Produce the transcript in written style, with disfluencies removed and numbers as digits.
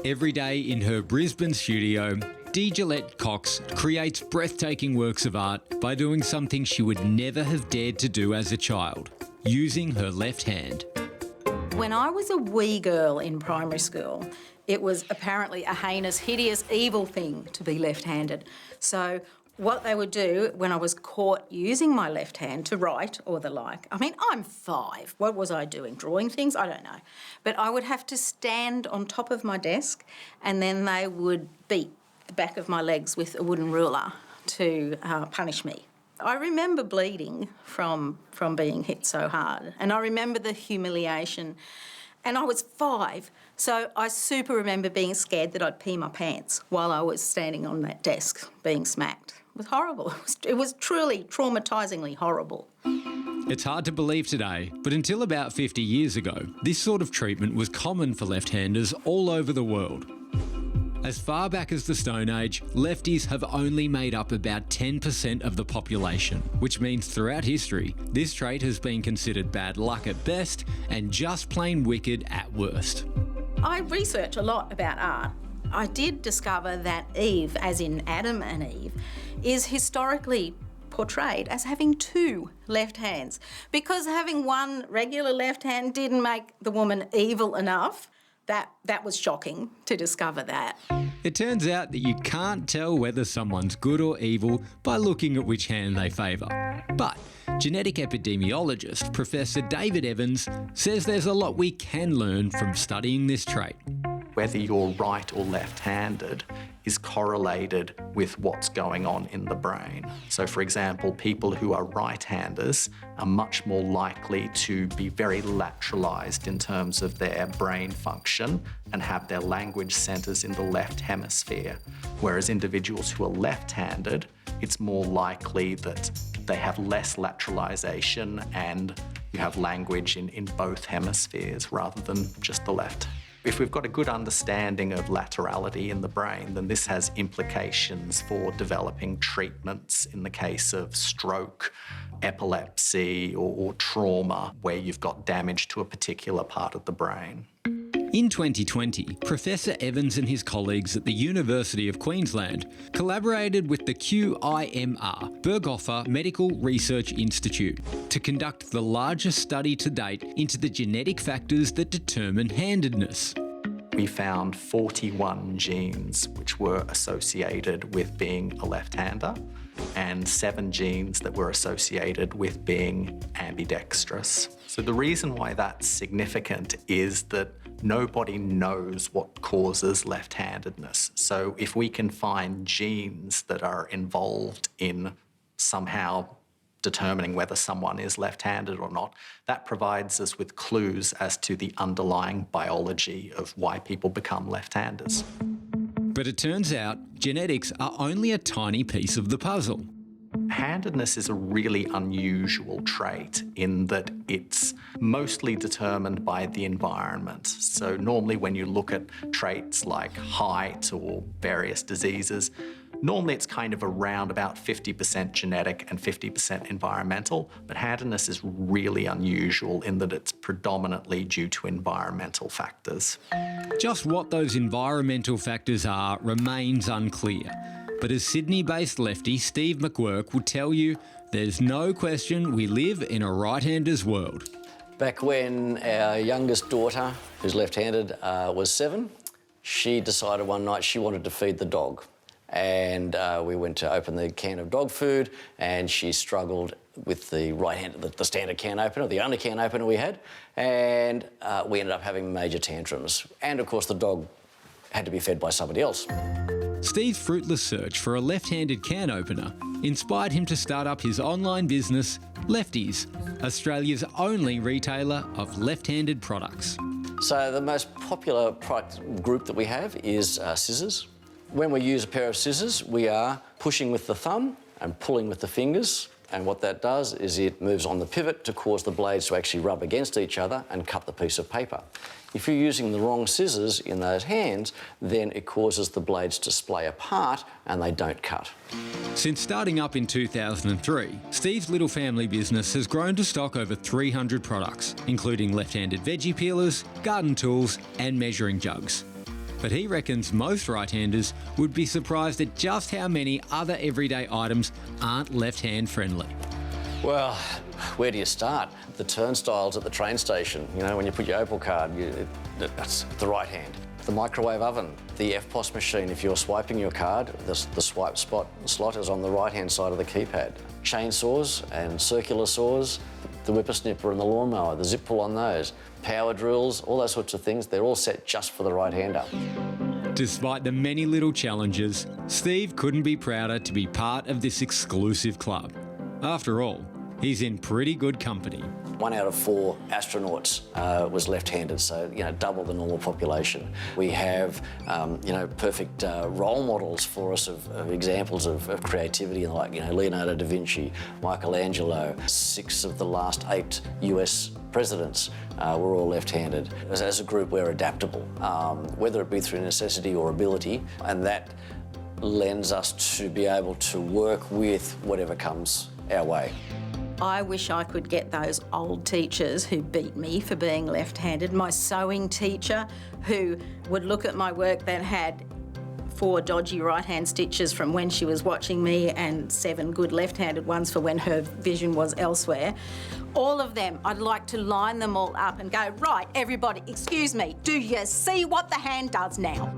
Every day in her Brisbane studio, Gillette Cox creates breathtaking works of art by doing something she would never have dared to do as a child, using her left hand. When I was a wee girl in primary school, it was apparently a heinous, hideous, evil thing to be left-handed. So what they would do when I was caught using my left hand to write or the like, I mean, I'm 5. What was I doing? Drawing things? I don't know. But I would have to stand on top of my desk and then they would beat the back of my legs with a wooden ruler to punish me. I remember bleeding from being hit so hard, and I remember the humiliation. And I was 5, so I super remember being scared that I'd pee my pants while I was standing on that desk being smacked. It was horrible. It was truly traumatisingly horrible. It's hard to believe today, but until about 50 years ago, this sort of treatment was common for left-handers all over the world. As far back as the Stone Age, lefties have only made up about 10% of the population, which means throughout history, this trait has been considered bad luck at best and just plain wicked at worst. I research a lot about art. I did discover that Eve, as in Adam and Eve, is historically portrayed as having 2 left hands, because having one regular left hand didn't make the woman evil enough. That was shocking to discover that. It turns out that you can't tell whether someone's good or evil by looking at which hand they favour. But genetic epidemiologist Professor David Evans says there's a lot we can learn from studying this trait. Whether you're right or left-handed is correlated with what's going on in the brain. So, for example, people who are right-handers are much more likely to be very lateralised in terms of their brain function and have their language centres in the left hemisphere. Whereas individuals who are left-handed, it's more likely that they have less lateralisation and you have language in both hemispheres rather than just the left. If we've got a good understanding of laterality in the brain, then this has implications for developing treatments in the case of stroke, epilepsy, or trauma, where you've got damage to a particular part of the brain. In 2020, Professor Evans and his colleagues at the University of Queensland collaborated with the QIMR, Berghofer Medical Research Institute, to conduct the largest study to date into the genetic factors that determine handedness. We found 41 genes which were associated with being a left-hander and 7 genes that were associated with being ambidextrous. So the reason why that's significant is that nobody knows what causes left-handedness. So if we can find genes that are involved in somehow determining whether someone is left-handed or not, that provides us with clues as to the underlying biology of why people become left-handers. But it turns out genetics are only a tiny piece of the puzzle. Handedness is a really unusual trait in that it's mostly determined by the environment. So normally when you look at traits like height or various diseases, normally it's kind of around about 50% genetic and 50% environmental, but handedness is really unusual in that it's predominantly due to environmental factors. Just what those environmental factors are remains unclear. But as Sydney-based lefty Steve McWork will tell you, there's no question we live in a right-hander's world. Back when our youngest daughter, who's left-handed, was 7, she decided one night she wanted to feed the dog. And we went to open the can of dog food and she struggled with the right-handed, the standard can opener, the only can opener we had, and we ended up having major tantrums. And of course the dog had to be fed by somebody else. Steve's fruitless search for a left-handed can opener inspired him to start up his online business, Lefties, Australia's only retailer of left-handed products. So the most popular product group that we have is scissors. When we use a pair of scissors, we are pushing with the thumb and pulling with the fingers. And what that does is it moves on the pivot to cause the blades to actually rub against each other and cut the piece of paper. If you're using the wrong scissors in those hands, then it causes the blades to splay apart and they don't cut. Since starting up in 2003, Steve's little family business has grown to stock over 300 products, including left-handed veggie peelers, garden tools and measuring jugs. But he reckons most right-handers would be surprised at just how many other everyday items aren't left-hand friendly. Well, where do you start? The turnstiles at the train station, you know, when you put your Opal card, that's the right hand. The microwave oven, the FPOS machine, if you're swiping your card, the swipe slot is on the right-hand side of the keypad. Chainsaws and circular saws, the whippersnipper and the lawnmower, the zip pull on those, power drills, all those sorts of things, they're all set just for the right-hander. Despite the many little challenges, Steve couldn't be prouder to be part of this exclusive club. After all, he's in pretty good company. 1 out of 4 astronauts was left-handed, so, you know, double the normal population. We have, you know, perfect role models for us of examples of creativity, like, you know, Leonardo da Vinci, Michelangelo. 6 of the last 8 US presidents were all left-handed. As a group, we're adaptable, whether it be through necessity or ability, and that lends us to be able to work with whatever comes our way. I wish I could get those old teachers who beat me for being left-handed, my sewing teacher who would look at my work that had 4 dodgy right-hand stitches from when she was watching me and 7 good left-handed ones for when her vision was elsewhere. All of them, I'd like to line them all up and go, right, everybody, excuse me, do you see what the hand does now?